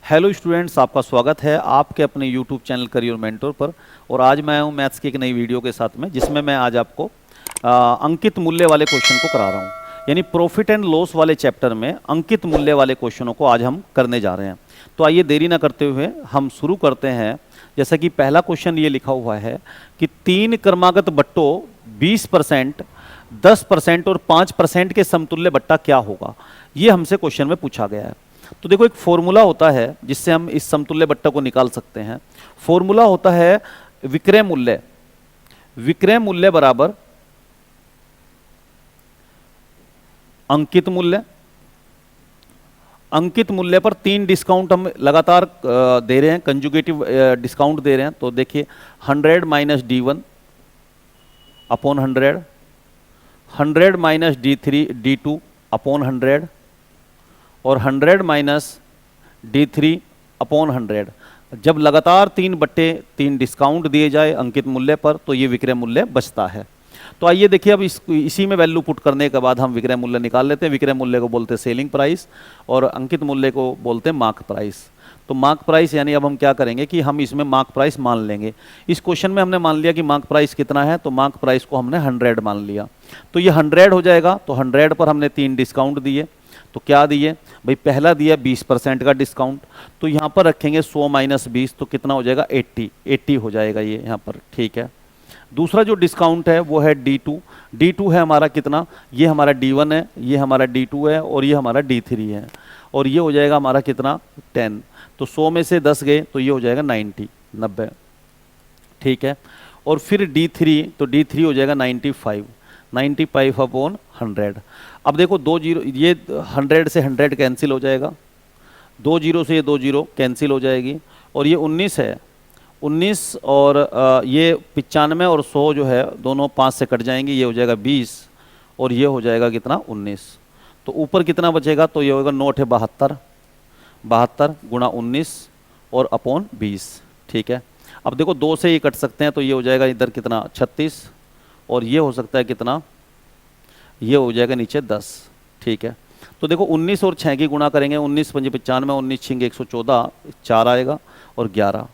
Hello students, आपका स्वागत है आपके अपने यूट्यूब चैनल करियर मेंटोर पर। और आज मैं हूं मैथ्स की एक नई वीडियो के साथ में, जिसमें मैं आज आपको अंकित मूल्य वाले क्वेश्चन को करा रहा हूं। यानी प्रॉफिट एंड लॉस वाले चैप्टर में अंकित मूल्य वाले क्वेश्चनों को आज हम करने जा रहे हैं। तो आइए देरी ना करते हुए हम शुरू करते हैं। जैसा कि पहला क्वेश्चन ये लिखा हुआ है कि 3 क्रमागत बट्टों 20%, 10% और 5% के समतुल्य बट्टा क्या होगा, ये हमसे क्वेश्चन में पूछा गया है। तो देखो, एक फॉर्मूला होता है जिससे हम इस समतुल्य बट्टा को निकाल सकते हैं। फॉर्मूला होता है विक्रय मूल्य। विक्रय मूल्य बराबर अंकित मूल्य। अंकित मूल्य पर 3 डिस्काउंट हम लगातार दे रहे हैं, कंजुगेटिव डिस्काउंट दे रहे हैं। तो देखिए 100 minus D1 upon 100, 100 minus D3 D2 upon 100 और 100 माइनस D3 अपॉन 100। जब लगातार 3/3 डिस्काउंट दिए जाए अंकित मूल्य पर, तो ये विक्रय मूल्य बचता है। तो आइए देखिए, अब इसी में वैल्यू पुट करने के बाद हम विक्रय मूल्य निकाल लेते हैं। विक्रय मूल्य को बोलते हैं सेलिंग प्राइस और अंकित मूल्य को बोलते हैं मार्क प्राइस। तो मार्क प्राइस यानी अब हम क्या करेंगे कि हम इसमें मार्क प्राइस मान लेंगे। इस क्वेश्चन में हमने मान लिया कि मार्क प्राइस कितना है, तो मार्क प्राइस को हमने 100 मान लिया। तो ये 100 हो जाएगा। तो 100 पर हमने 3 डिस्काउंट दिए। तो क्या दिए भाई? पहला दिया 20% का डिस्काउंट। तो यहाँ पर रखेंगे 100 माइनस 20, तो कितना हो जाएगा? 80 हो जाएगा ये यहाँ पर। ठीक है। दूसरा जो डिस्काउंट है वो है D2। D2 है हमारा कितना? ये हमारा D1 है, ये हमारा D2 है और ये हमारा D3 है। और ये हो जाएगा हमारा कितना? 10। तो 100 में से 10 गए तो ये हो जाएगा 90। ठीक है। और फिर D3, तो D3 हो जाएगा 95 अपॉन 100। अब देखो 2 जीरो, ये 100 से 100 कैंसिल हो जाएगा, 2 जीरो से ये 2 जीरो कैंसिल हो जाएगी। और ये 19 है, 19 और ये 95 और 100 जो है दोनों 5 से कट जाएंगे, ये हो जाएगा 20 और ये हो जाएगा कितना? 19। तो ऊपर कितना बचेगा? तो ये होगा 9 है 72 गुणा 19 और अपॉन 20। ठीक है। अब देखो 2 से ये कट सकते हैं, तो ये हो जाएगा इधर कितना? 36 और ये हो सकता है कितना? ये हो जाएगा नीचे 10। ठीक है। तो देखो 19 और 6 की गुणा करेंगे, 19 पंजे 95, 19 छिंगे 114, 4 आएगा और 11,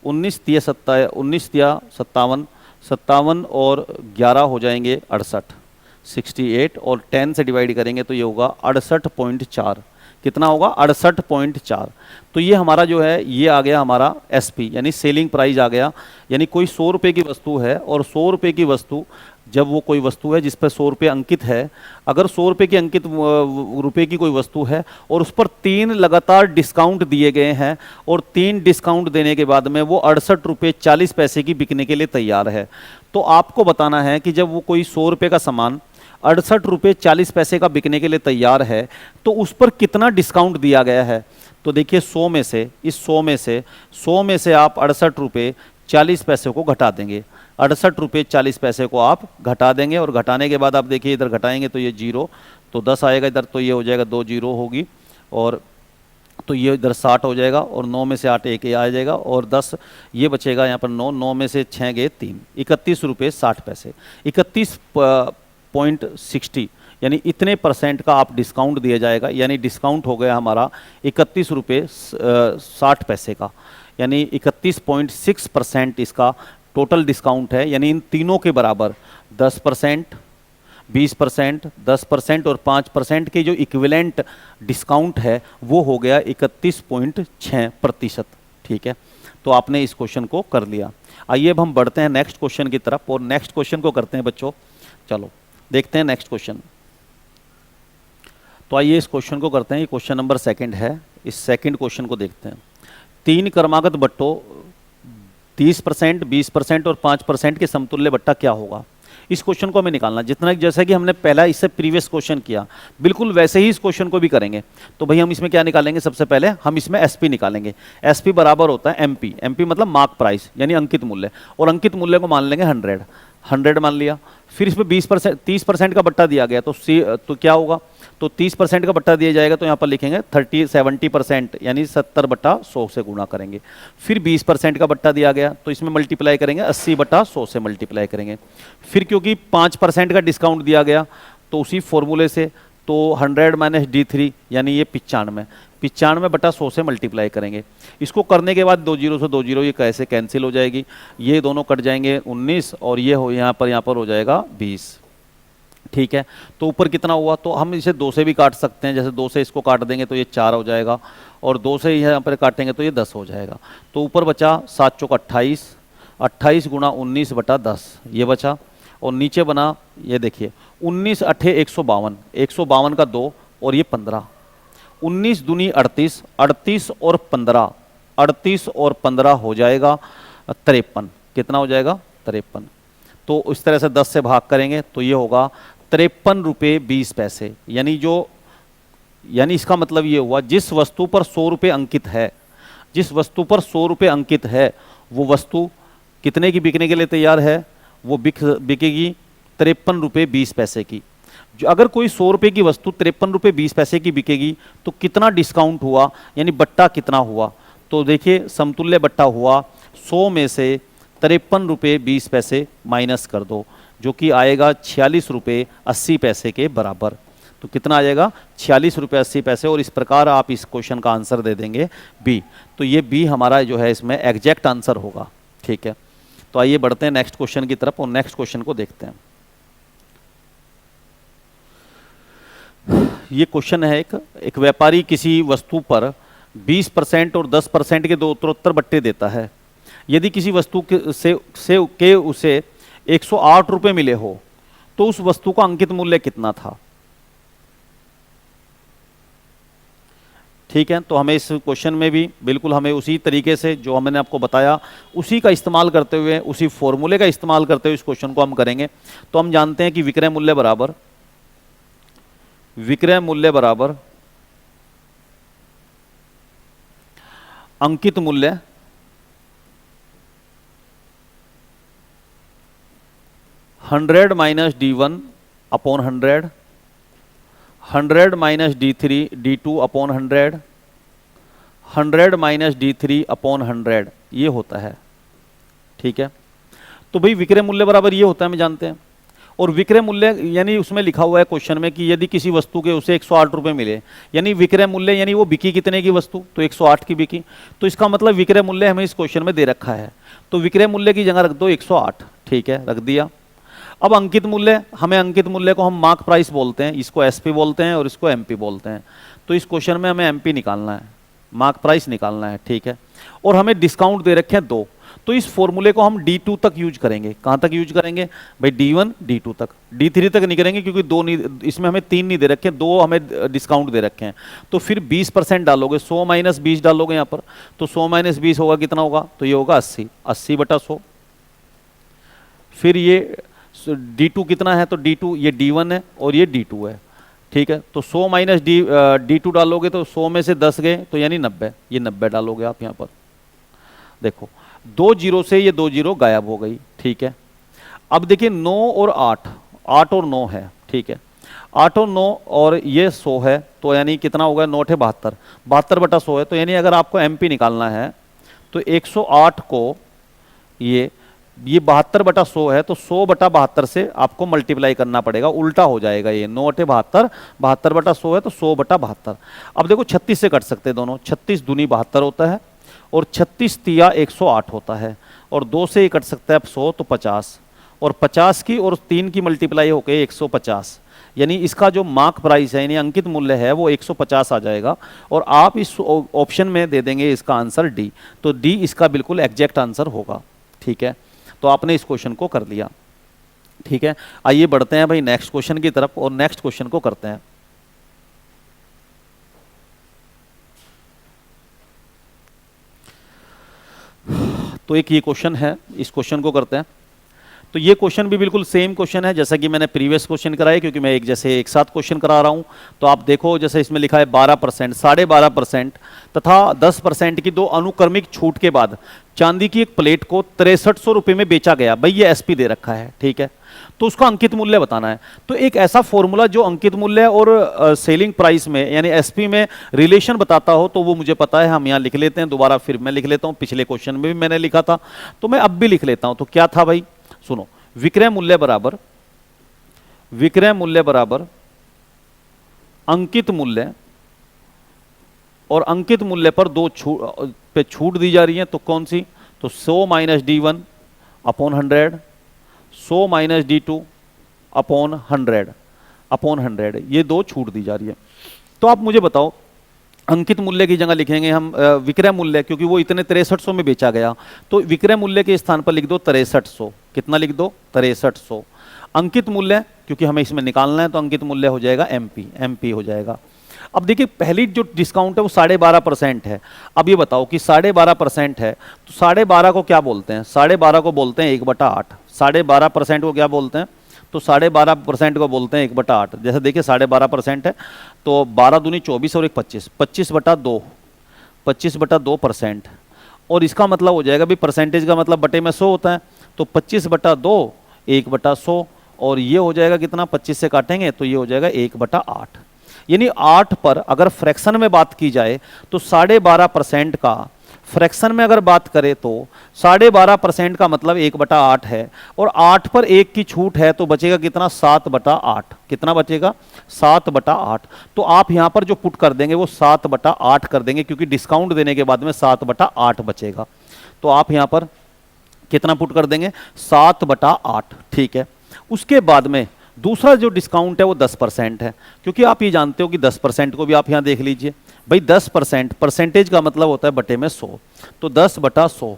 19 तिया 57, 57 और 11 हो जाएंगे 68 और 10 से डिवाइड करेंगे तो ये होगा 68.4। कितना होगा? 68.4। तो ये हमारा जो है ये आ गया हमारा SP यानी सेलिंग प्राइस आ गया। यानी कोई 100 रुपये की वस्तु है और 100 रुपये की वस्तु, जब वो कोई वस्तु है जिस पर 100 रुपये अंकित है, अगर 100 रुपये की अंकित रुपये की कोई वस्तु है और उस पर 3 लगातार डिस्काउंट दिए गए हैं और 3 डिस्काउंट देने के बाद में वो 68 रुपये 40 पैसे की बिकने के लिए तैयार है, तो आपको बताना है कि जब वो कोई 100 रुपये का सामान 68 रुपये 40 पैसे का बिकने के लिए तैयार है, तो उस पर कितना डिस्काउंट दिया गया है। तो देखिए 100 में से, इस 100 में से आप 68 रुपये 40 पैसे को घटा देंगे। 68 रुपये 40 पैसे को आप घटा देंगे और घटाने के बाद आप देखिए इधर घटाएंगे तो ये 0, तो 10 आएगा इधर, तो ये हो जाएगा 2 जीरो होगी और तो ये इधर 60 हो जाएगा और 9 में से 8 एक ये आ जाएगा और 10 ये बचेगा यहाँ पर 9 में से 6 गए 3, 31 रुपये 60 पैसे। 31.60 यानी इतने % का आप डिस्काउंट दिया जाएगा। यानी डिस्काउंट हो गया हमारा 31 रुपये 60 पैसे का, यानी 31.6% इसका टोटल डिस्काउंट है। यानी इन तीनों के बराबर 10%, 20%, 10% और 5% के जो इक्विवेलेंट डिस्काउंट है वो हो गया 31.6%। ठीक है। तो आपने इस क्वेश्चन को कर लिया। आइए अब हम बढ़ते हैं नेक्स्ट क्वेश्चन की तरफ और नेक्स्ट क्वेश्चन को करते हैं बच्चों। चलो देखते हैं नेक्स्ट क्वेश्चन। तो आइए इस क्वेश्चन को करते हैं। ये क्वेश्चन नंबर 2 है। इस सेकंड क्वेश्चन को देखते हैं। 3 क्रमागत बट्टों 30%, 20% और 5% के समतुल्य बट्टा क्या होगा। इस क्वेश्चन को हमें निकालना, जितना जैसा कि हमने पहला इससे प्रीवियस क्वेश्चन किया, बिल्कुल वैसे ही इस क्वेश्चन को भी करेंगे। तो भाई हम इसमें क्या निकालेंगे? सबसे पहले हम इसमें SP निकालेंगे। SP बराबर होता है MP। MP मतलब मार्क प्राइस यानी अंकित मूल्य, और अंकित मूल्य को मान लेंगे 100 मान लिया। फिर इसमें 20% 30% का बट्टा दिया गया, तो क्या होगा? तो 30% का बट्टा दिया जाएगा, तो यहाँ पर लिखेंगे 70% यानी 70/100 से गुणा करेंगे। फिर 20% का बट्टा दिया गया, तो इसमें मल्टीप्लाई करेंगे 80/100 से मल्टीप्लाई करेंगे। फिर क्योंकि 5% का डिस्काउंट दिया गया, तो उसी फॉर्मूले से तो 100 माइनस D3 यानी ये 95, 95/100 से मल्टीप्लाई करेंगे। इसको करने के बाद 20 से 20 ये कैसे कैंसिल हो जाएगी, ये दोनों कट जाएंगे 19 और ये हो यहाँ पर हो जाएगा 20। ठीक है, तो ऊपर कितना हुआ, तो हम इसे 2 से भी काट सकते हैं, जैसे 2 से इसको काट देंगे तो ये 4 हो जाएगा और 2 से यहाँ पर काटेंगे तो ये 10 हो जाएगा। तो ऊपर बचा 7 चौक 28, 28 गुणा 19/10 ये बचा, और नीचे बना ये देखिए 19 अठे 152, 152 का 2 और ये 15, 19 दूनी 38, 38 और 15, 38 और 15 हो जाएगा 53। कितना हो जाएगा 53। तो इस तरह से 10 से भाग करेंगे तो ये होगा 53 रुपये 20 पैसे। यानी इसका मतलब ये हुआ जिस वस्तु पर 100 रुपये अंकित है, जिस वस्तु पर 100 रुपये अंकित है वो वस्तु कितने की बिकने के लिए तैयार है, वो बिकेगी 53 रुपये 20 पैसे की। जो अगर कोई 100 रुपये की वस्तु 53 रुपये 20 पैसे की बिकेगी तो कितना डिस्काउंट हुआ, यानी बट्टा कितना हुआ। तो देखिए समतुल्य बट्टा हुआ 100 में से 53 रुपये 20 पैसे माइनस कर दो, जो कि आएगा 46 रुपये 80 पैसे के बराबर। तो कितना आ जाएगा 46 रुपये 80 पैसे। और इस प्रकार आप इस क्वेश्चन का आंसर दे देंगे बी। तो ये बी हमारा जो है इसमें एग्जैक्ट आंसर होगा। ठीक है, तो आइए बढ़ते हैं नेक्स्ट क्वेश्चन की तरफ और नेक्स्ट क्वेश्चन को देखते हैं। ये क्वेश्चन है एक व्यापारी किसी वस्तु पर 20% और 10% के दो उत्तरोत्तर बट्टे देता है। यदि किसी वस्तु के उसे 108 रुपये मिले हो तो उस वस्तु का अंकित मूल्य कितना था। ठीक है, तो हमें इस क्वेश्चन में भी बिल्कुल हमें उसी तरीके से जो मैंने आपको बताया उसी का इस्तेमाल करते हुए, उसी फॉर्मूले का इस्तेमाल करते हुए इस क्वेश्चन को हम करेंगे। तो हम जानते हैं कि विक्रय मूल्य बराबर अंकित मूल्य (100 - D1 upon 100, 100 - D3 D2 upon 100, 100 - D3 upon 100 ये होता है। ठीक है, तो भाई विक्रय मूल्य बराबर ये होता है, हम जानते हैं। और विक्रय मूल्य यानी उसमें लिखा हुआ है क्वेश्चन में कि यदि किसी वस्तु के उसे 108 रुपये मिले, यानी विक्रय मूल्य यानी वो बिकी कितने की वस्तु, तो 108 की बिकी। तो इसका मतलब विक्रय मूल्य हमें इस क्वेश्चन में दे रखा है, तो विक्रय मूल्य की जगह रख दो 108। ठीक है, रख दिया। अब अंकित मूल्य, हमें अंकित मूल्य को हम मार्क प्राइस बोलते हैं, इसको एसपी बोलते हैं और इसको एमपी बोलते हैं। तो इस क्वेश्चन में हमें एमपी निकालना है, मार्क प्राइस निकालना है। ठीक है, और हमें डिस्काउंट दे रखे हैं 2, तो इस फॉर्मूले को हम D2 तक यूज करेंगे। कहाँ तक यूज करेंगे भाई, D1 D2 तक, D3 तक नहीं करेंगे क्योंकि 2 नहीं, इसमें हमें 3 नहीं दे रखे हैं, 2 हमें डिस्काउंट दे रखे हैं। तो फिर 20% डालोगे, 100 - 20 डालोगे यहाँ पर, तो 100 - 20 होगा कितना होगा, तो ये होगा 80, 80/100। फिर ये D2 कितना है, तो D2 ये D1 है और ये D2 है। ठीक है, तो 100 - D2 डालोगे तो 100 में से 10 गए तो यानी 90, ये 90 डालोगे आप यहाँ पर। देखो 2 जीरो से ये 2 जीरो गायब हो गई। ठीक है, अब देखिए 9 और 8, 8 और 9 है। ठीक है, 8 और 9 और ये 100 है, तो यानी कितना होगा, 9 8 72, 72/100 है। तो यानी अगर आपको एमपी निकालना है तो 108 को ये 72/100 है, तो 100/72 से आपको मल्टीप्लाई करना पड़ेगा, उल्टा हो जाएगा ये 9 8 72, 72/100 है तो 100/72। अब देखो 36 से कट सकते हैं दोनों, 36 दूनी 72 होता है और 36 तिया 108 होता है, और 2 से ही कट सकता है 100 तो 50, और 50 की और 3 की मल्टीप्लाई होकर 150, यानी इसका जो मार्क प्राइस है यानी अंकित मूल्य है वो 150 आ जाएगा। और आप इस ऑप्शन में दे देंगे इसका आंसर डी, तो डी इसका बिल्कुल एग्जैक्ट आंसर होगा। ठीक है, तो आपने इस क्वेश्चन को कर लिया। ठीक है, आइए बढ़ते हैं भाई नेक्स्ट क्वेश्चन की तरफ और नेक्स्ट क्वेश्चन को करते हैं। तो एक ये क्वेश्चन है, इस क्वेश्चन को करते हैं। तो ये क्वेश्चन भी बिल्कुल सेम क्वेश्चन है जैसा कि मैंने प्रीवियस क्वेश्चन कराया, क्योंकि मैं एक साथ क्वेश्चन करा रहा हूं। तो आप देखो जैसे इसमें लिखा है 12%, 12.5% तथा 10% की 2 अनुक्रमिक छूट के बाद चांदी की एक प्लेट को 6300 रुपये में बेचा गया। भाई ये एसपी दे रखा है। ठीक है, तो उसका अंकित मूल्य बताना है। तो एक ऐसा फॉर्मूला जो अंकित मूल्य और सेलिंग प्राइस में यानी एसपी में रिलेशन बताता हो तो वो मुझे पता है, हम यहाँ लिख लेते हैं। दोबारा फिर मैं लिख लेता हूँ, पिछले क्वेश्चन में भी मैंने लिखा था तो मैं अब भी लिख लेता हूँ। तो क्या था भाई, सुनो, विक्रय मूल्य बराबर अंकित मूल्य और अंकित मूल्य पर पे छूट दी जा रही है, तो कौन सी, तो 100 minus D1 upon 100, 100 minus D2 upon 100, ये दो छूट दी जा रही है। तो आप मुझे बताओ, अंकित मूल्य की जगह लिखेंगे हम विक्रय मूल्य, क्योंकि वो इतने 6300 में बेचा गया, तो विक्रय मूल्य के स्थान पर लिख दो 6300। कितना लिख दो, 6300। अंकित मूल्य, क्योंकि हमें इसमें निकालना है, तो अंकित मूल्य हो जाएगा MP हो जाएगा। अब देखिए, पहली जो डिस्काउंट है वो 12.5% है। अब ये बताओ कि 12.5% है, तो 12.5 को क्या बोलते हैं, 12.5 को बोलते हैं 1/8। 12.5% को क्या बोलते हैं, तो 12.5% को बोलते हैं 1/8। जैसे देखिए 12.5% है, तो 12 दूनी 24 और 1 25, 25/2, 25/2%। और इसका मतलब हो जाएगा भी, परसेंटेज का मतलब बटे में 100 होता है, तो 25/2 1/100, और ये हो जाएगा कितना, 25 से काटेंगे तो ये हो जाएगा 1/8। यानी 8 पर अगर फ्रैक्शन में बात की जाए तो 12.5% का फ्रैक्शन में अगर बात करें तो 12.5% का मतलब 1/8 है, और 8 पर 1 की छूट है, तो बचेगा कितना, 7/8। कितना बचेगा, 7/8। तो आप यहां पर जो पुट कर देंगे वो 7/8 कर देंगे, क्योंकि डिस्काउंट देने के बाद में 7/8 बचेगा। तो आप यहां पर कितना पुट कर देंगे, 7/8। ठीक है। उसके बाद में दूसरा जो डिस्काउंट है वो 10% है, क्योंकि आप ये जानते हो कि 10% को भी आप यहां देख लीजिए भाई, 10%, परसेंटेज का मतलब होता है बटे में 100, तो 10/100,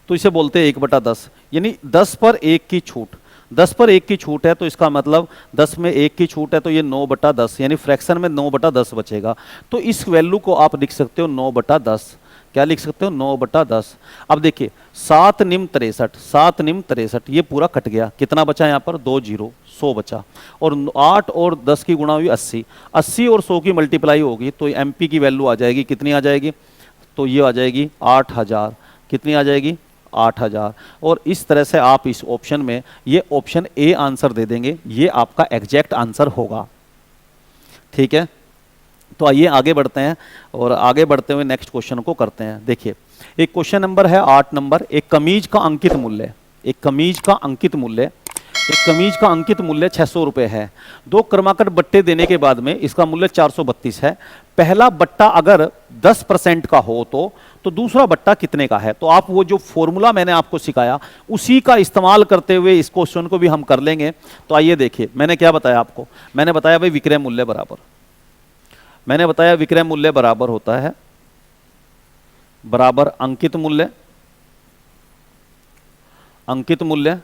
तो इसे बोलते हैं 1/10। यानी 10 पर 1 की छूट, 10 पर 1 की छूट है, तो इसका मतलब 10 में 1 की छूट है, तो ये 9/10, यानी फ्रैक्शन में 9/10 बचेगा। तो इस वैल्यू को आप लिख सकते हो 9/10। क्या लिख सकते हो, 9/10। अब देखिए 7 निम 63, 7 निम 63, ये पूरा कट गया, कितना बचा यहाँ पर, 2 जीरो, 100 बचा, और 8 और 10 की गुणा हुई 80, 80 और 100 की मल्टीप्लाई होगी, तो MP की वैल्यू आ जाएगी, कितनी आ जाएगी, तो ये आ जाएगी 8000। कितनी आ जाएगी, 8000। और इस तरह से आप इस ऑप्शन में ये ऑप्शन A आंसर दे देंगे, ये आपका एग्जैक्ट आंसर होगा। ठीक है, तो आइए आगे बढ़ते हैं, और आगे बढ़ते हुए नेक्स्ट क्वेश्चन को करते हैं। देखिए, एक क्वेश्चन नंबर है 8 नंबर, एक कमीज का अंकित मूल्य, एक कमीज का अंकित मूल्य, एक कमीज का अंकित मूल्य 600 रुपये है। 2 क्रमागत बट्टे देने के बाद में इसका मूल्य 432 है। पहला बट्टा अगर 10% का हो तो दूसरा बट्टा कितने का है। तो आप वो जो फॉर्मूला मैंने आपको सिखाया उसी का इस्तेमाल करते हुए इस क्वेश्चन को भी हम कर लेंगे। तो आइए देखिए, मैंने क्या बताया आपको, मैंने बताया भाई विक्रय मूल्य बराबर, मैंने बताया विक्रय मूल्य बराबर होता है बराबर अंकित मूल्य, अंकित मूल्य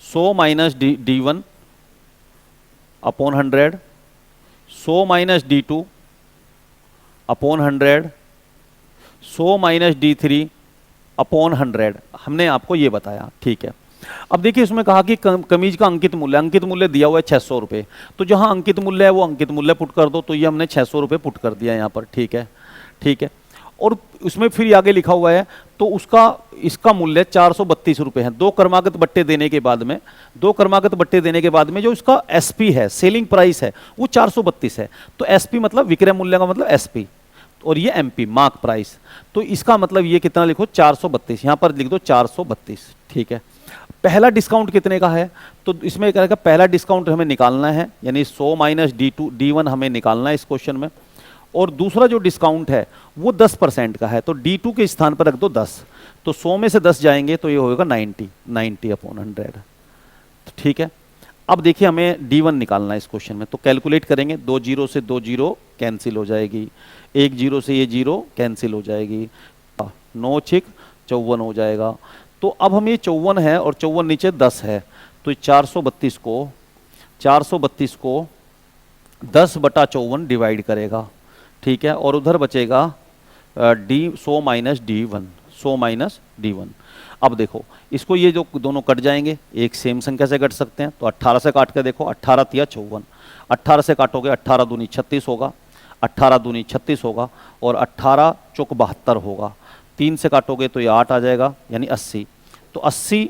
100 minus D1 upon 100, 100 minus D2 upon 100, 100 minus D3 upon 100। हमने आपको ये बताया। ठीक है, अब देखिए इसमें कहा कि कमीज का अंकित मूल्य, अंकित मूल्य दिया हुआ है 600 रुपये, तो जहां अंकित मूल्य है वो अंकित मूल्य पुट कर दो, तो ये हमने 600 रुपये पुट कर दिया यहाँ पर। ठीक है, ठीक है, और उसमें फिर आगे लिखा हुआ है, तो उसका इसका मूल्य 432 रुपये है। 2 क्रमागत बट्टे देने के बाद में, 2 क्रमागत बट्टे देने के बाद में जो इसका SP है, सेलिंग प्राइस है, वो 432 है। तो SP मतलब विक्रय मूल्य का मतलब SP, और ये MP मार्क प्राइस, तो इसका मतलब ये कितना लिखो, 432, यहाँ पर लिख दो 432। ठीक है, पहला डिस्काउंट कितने का है, तो इसमें क्या, पहला डिस्काउंट हमें निकालना है, यानी 100 माइनस D1 हमें निकालना है इस क्वेश्चन में, और दूसरा जो डिस्काउंट है वो 10% का है, तो D2 के स्थान पर रख दो 10, तो 100 में से 10 जाएंगे तो ये होगा 90 अपॉन 100। ठीक है, अब देखिए हमें D1 निकालना है इस क्वेश्चन में, तो कैलकुलेट करेंगे, 2 जीरो से 2 जीरो कैंसिल हो जाएगी, 1 जीरो से ये जीरो कैंसिल हो जाएगी, 9 6 54 हो जाएगा। तो अब हम ये 54 है और 54 नीचे 10 है, तो 432 को 10/54 डिवाइड करेगा। ठीक है, और उधर बचेगा 100 माइनस D1। अब देखो इसको, ये जो दोनों कट जाएंगे, एक सेम संख्या से कट सकते हैं, तो 18 से काट के देखो, 18 तिया 54, 18 से काटोगे 18 दूनी 36 होगा, 18 दूनी 36 होगा, और 18 चौक 72 होगा, 3 से काटोगे तो ये 8 आ जाएगा, यानी 80। तो 80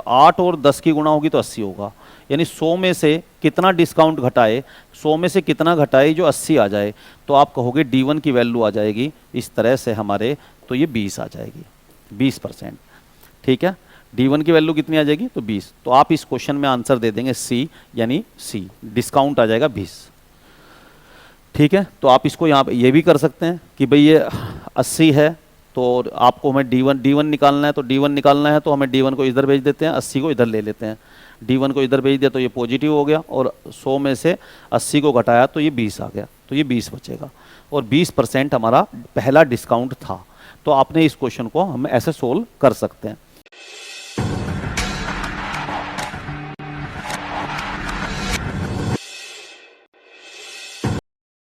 8 और 10 की गुणा होगी तो 80 होगा, यानी 100 में से कितना डिस्काउंट घटाए, 100 में से कितना घटाए जो 80 आ जाए, तो आप कहोगे D1 की वैल्यू आ जाएगी इस तरह से हमारे, तो ये 20 आ जाएगी, 20%। ठीक है, D1 की वैल्यू कितनी आ जाएगी, तो 20। तो आप इस क्वेश्चन में आंसर दे देंगे C, यानी C, डिस्काउंट आ जाएगा 20। ठीक है, तो आप इसको यहाँ पे ये भी कर सकते हैं कि भाई ये 80 है, तो आपको हमें D1 निकालना है, तो D1 निकालना है तो हमें D1 को इधर भेज देते हैं, 80 को इधर ले लेते हैं। D1 को इधर भेज दिया तो ये पॉजिटिव हो गया, और 100 में से 80 को घटाया तो ये 20 आ गया, तो ये 20 बचेगा, और 20% हमारा पहला डिस्काउंट था। तो आपने इस क्वेश्चन को हम ऐसे सोल्व कर सकते हैं।